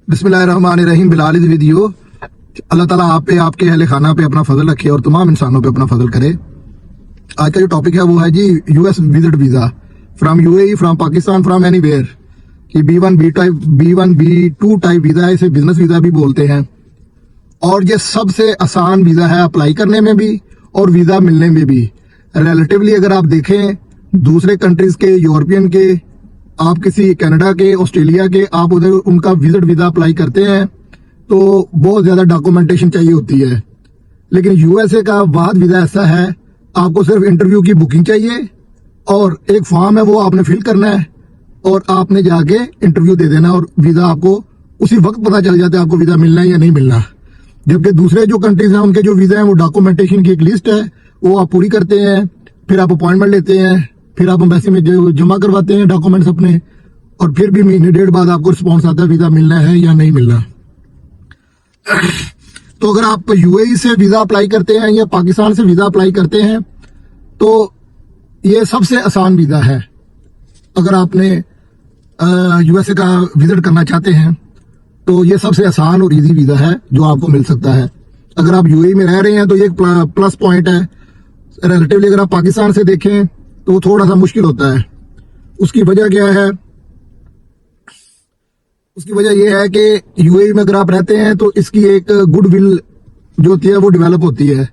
बिस्मिल्लाहिर्रहमानिर्रहीम। बिलाल इस वीडियो। अल्लाह ताला आप पे, आपके अहले खाना पे अपना फजल रखे और तमाम इंसानों पे अपना फजल करे। आज का जो टॉपिक है वो है जी US visit visa from UAE, from Pakistan, from anywhere. कि B1 B2 टाइप वीजा है, इसे बिजनेस वीजा भी बोलते हैं। और ये सबसे आसान वीजा है अप्लाई करने में भी और वीजा मिलने में भी। रिलेटिवली अगर आप देखें दूसरे कंट्रीज के, यूरोपियन के, आप किसी कनाडा के, ऑस्ट्रेलिया के, आप उधर उनका विजिट वीजा अप्लाई करते हैं तो बहुत ज्यादा डॉक्यूमेंटेशन चाहिए होती है। लेकिन यूएसए का वाद वीजा ऐसा है, आपको सिर्फ इंटरव्यू की बुकिंग चाहिए और एक फॉर्म है वो आपने फिल करना है और आपने जाके इंटरव्यू दे देना और वीजा आपको उसी वक्त पता चल जाता है आपको वीजा मिलना है या नहीं मिलना। जबकि दूसरे जो कंट्रीज हैं उनके जो वीजा है वो डॉक्यूमेंटेशन की एक लिस्ट है, वो आप पूरी करते हैं, फिर आप अपॉइंटमेंट लेते हैं, फिर आप एम्बेसी में जमा करवाते हैं डॉक्यूमेंट्स अपने, और फिर भी महीने डेढ़ बाद आपको रिस्पॉन्स आता है वीजा मिलना है या नहीं मिलना। तो अगर आप यूएई से वीजा अप्लाई करते हैं या पाकिस्तान से वीजा अप्लाई करते हैं तो ये सबसे आसान वीजा है। अगर आपने यूएसए का विजिट करना चाहते हैं तो ये सबसे आसान और इजी वीजा है जो आपको मिल सकता है। अगर आप यूएई में रह रहे हैं तो ये एक प्लस पॉइंट है। रिलेटिवली अगर आप पाकिस्तान से देखें तो थोड़ा सा मुश्किल होता है। उसकी वजह क्या है? उसकी वजह यह है कि यूएई में अगर आप रहते हैं तो इसकी एक गुडविल जो होती है वो डेवलप होती है।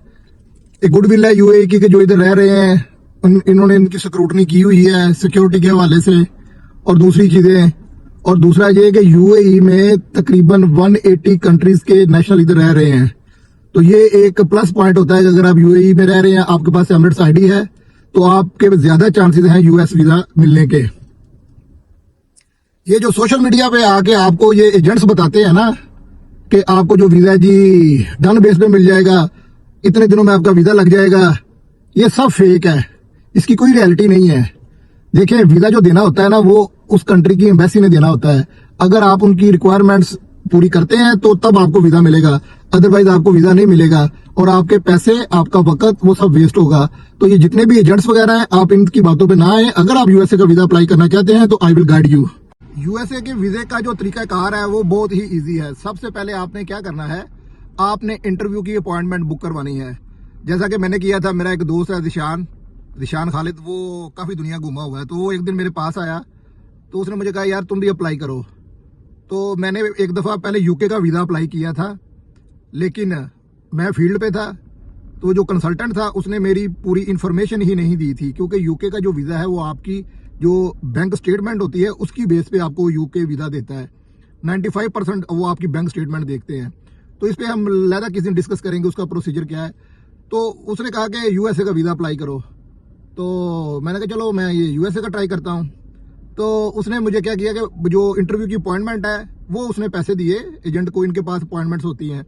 एक गुडविल है यूएई की कि जो इधर रह रहे हैं इन्होंने इनकी स्क्रूटनी की हुई है सिक्योरिटी के हवाले से और दूसरी चीजें। और दूसरा ये कि यूएई में तकरीबन 180 कंट्रीज के नेशनल इधर रह रहे हैं, तो ये एक प्लस पॉइंट होता है कि अगर आप यूएई में रह रहे हैं, आपके पास एमिरेट्स आईडी है, तो आपके ज्यादा चांसेस हैं यूएस वीजा मिलने के। ये जो सोशल मीडिया पे आके आपको ये एजेंट्स बताते हैं ना कि आपको जो वीजा जी डन बेस पे मिल जाएगा, इतने दिनों में आपका वीजा लग जाएगा, ये सब फेक है। इसकी कोई रियलिटी नहीं है। देखिए, वीजा जो देना होता है ना वो उस कंट्री की एम्बेसी ने देना होता है। अगर आप उनकी रिक्वायरमेंट्स पूरी करते हैं तो तब आपको वीजा मिलेगा, अदरवाइज आपको वीजा नहीं मिलेगा और आपके पैसे, आपका वक्त, वो सब वेस्ट होगा। तो ये जितने भी एजेंट्स वगैरह हैं, आप इनकी बातों पे ना आए। अगर आप यूएसए का वीजा अप्लाई करना चाहते हैं तो I will guide you. USA के वीजे का जो तरीकाकार है वो बहुत ही इजी है। सबसे पहले आपने क्या करना है, आपने इंटरव्यू की अपॉइंटमेंट बुक करवानी है। जैसा कि मैंने किया था, मेरा एक दोस्त है दिशान खालिद, वो काफी दुनिया घूमा हुआ है, तो वो एक दिन मेरे पास आया तो उसने मुझे कहा यार तुम भी अप्लाई करो। तो मैंने एक दफा पहले यूके का वीजा अप्लाई किया था, लेकिन मैं फील्ड पे था, तो जो कंसल्टेंट था उसने मेरी पूरी इंफॉर्मेशन ही नहीं दी थी, क्योंकि यूके का जो वीजा है वो आपकी जो बैंक स्टेटमेंट होती है उसकी बेस पे आपको यूके वीजा देता है। 95% वो आपकी बैंक स्टेटमेंट देखते हैं। तो इस पे हम लहदा किसी दिन डिस्कस करेंगे उसका प्रोसीजर क्या है। तो उसने कहा कि यूएसए का वीजा अप्लाई करो, तो मैंने कहा चलो मैं ये यूएसए का ट्राई करता हूँ। तो उसने मुझे क्या किया कि जो इंटरव्यू की अपॉइंटमेंट है वो उसने पैसे दिए एजेंट को, इनके पास अपॉइंटमेंट्स होती हैं,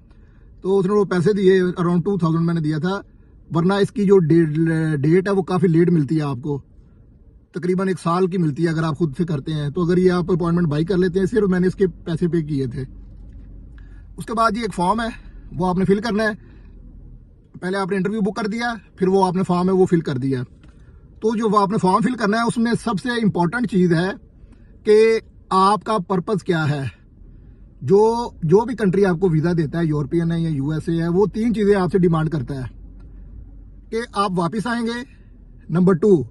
तो उसने वो पैसे दिए, अराउंड 2000 मैंने दिया था। वरना इसकी जो डेट है वो काफ़ी लेट मिलती है आपको, तकरीबन 1 साल की मिलती है अगर आप खुद से करते हैं। तो अगर ये आप अपॉइंटमेंट बाई कर लेते हैं, सिर्फ मैंने इसके पैसे पे किए थे। उसके बाद ये एक फॉर्म है वो आपने फिल करना है। पहले आपने इंटरव्यू बुक कर दिया, फिर वो आपने फॉर्म है वो फिल कर दिया। तो जो वो आपने फॉर्म फिल करना है उसमें सबसे इंपॉर्टेंट चीज़ है कि आपका पर्पस क्या है। जो भी कंट्री आपको वीज़ा देता है, यूरोपियन है या यूएसए है, वो 3 चीज़ें आपसे डिमांड करता है कि आप वापस आएंगे, नंबर 2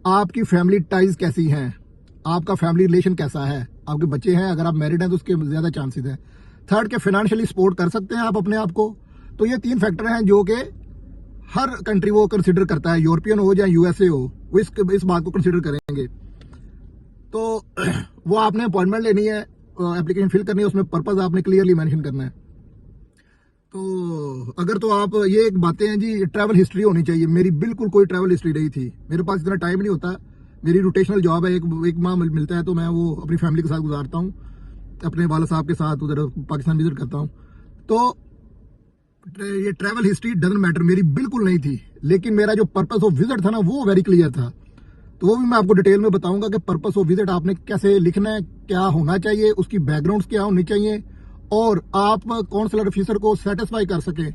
आपकी फैमिली टाइज कैसी हैं, आपका फैमिली रिलेशन कैसा है, आपके बच्चे हैं, अगर आप मैरिड हैं तो उसके ज़्यादा चांसेस हैं, थर्ड के फाइनेंशियली सपोर्ट कर सकते हैं आप अपने आप को। तो ये 3 फैक्टर हैं जो कि हर कंट्री वो कंसिडर करता है, यूरोपियन हो या यूएसए हो, वो इस बात को कंसिडर करेंगे। तो वो आपने अपॉइंटमेंट लेनी है, एप्लीकेशन फिल करनी है, उसमें पर्पस आपने क्लियरली मेंशन करना है। तो अगर तो आप ये एक बातें हैं जी, ट्रैवल हिस्ट्री होनी चाहिए। मेरी बिल्कुल कोई ट्रैवल हिस्ट्री नहीं थी, मेरे पास इतना टाइम नहीं होता। मेरी रोटेशनल जॉब है, एक माह मिलता है तो मैं वो अपनी फैमिली के साथ गुजारता हूँ, अपने वाला साहब के साथ उधर पाकिस्तान विजिट करता हूँ। तो ये ट्रैवल हिस्ट्री डजंट मैटर, मेरी बिल्कुल नहीं थी। लेकिन मेरा जो पर्पस ऑफ विजिट था ना वो वेरी क्लियर था। तो वो भी मैं आपको डिटेल में बताऊंगा कि पर्पस ऑफ विजिट आपने कैसे लिखना है, क्या होना चाहिए, उसकी बैकग्राउंड्स क्या होनी चाहिए, और आप कौंसलर ऑफिसर को सेटिस्फाई कर सके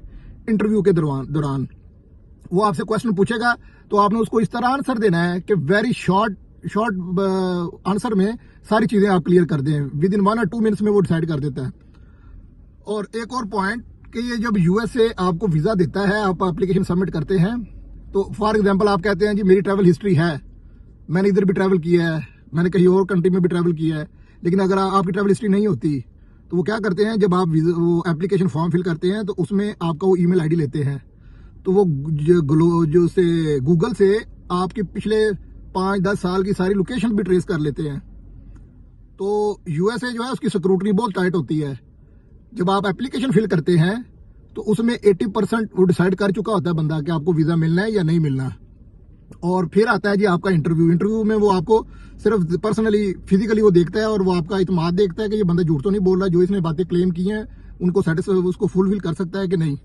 इंटरव्यू के दौरान। वो आपसे क्वेश्चन पूछेगा तो आपने उसको इस तरह आंसर देना है कि वेरी शॉर्ट आंसर में सारी चीजें आप क्लियर कर दें। विद इन 1 और 2 मिनट्स में वो डिसाइड कर देता है। और एक और पॉइंट कि ये जब यूएसए आपको वीजा देता है, आप एप्लीकेशन सबमिट करते हैं, तो फॉर एग्जांपल आप कहते हैं जी मेरी ट्रैवल हिस्ट्री है, मैंने इधर भी ट्रैवल किया है, मैंने कहीं और कंट्री में भी ट्रैवल किया है, लेकिन अगर आपकी ट्रैवल हिस्ट्री नहीं होती तो वो क्या करते हैं, जब आप वो एप्लीकेशन फॉर्म फिल करते हैं तो उसमें आपका वो ईमेल आईडी लेते हैं, तो वो जो से गूगल से आपकी पिछले 5-10 साल की सारी लोकेशन भी ट्रेस कर लेते हैं। तो यूएसए जो है उसकी सिक्योरिटी बहुत टाइट होती है। जब आप एप्लीकेशन फिल करते हैं तो उसमें 80% वो डिसाइड कर चुका होता है बंदा कि आपको वीजा मिलना है या नहीं मिलना। और फिर आता है जी आपका इंटरव्यू में वो आपको सिर्फ पर्सनली फिजिकली वो देखता है और वो आपका इत्मीनान देखता है कि ये बंदा झूठ तो नहीं बोल रहा, जो इसने बातें क्लेम की हैं उनको सेटिस्फाई उसको फुलफिल कर सकता है कि नहीं।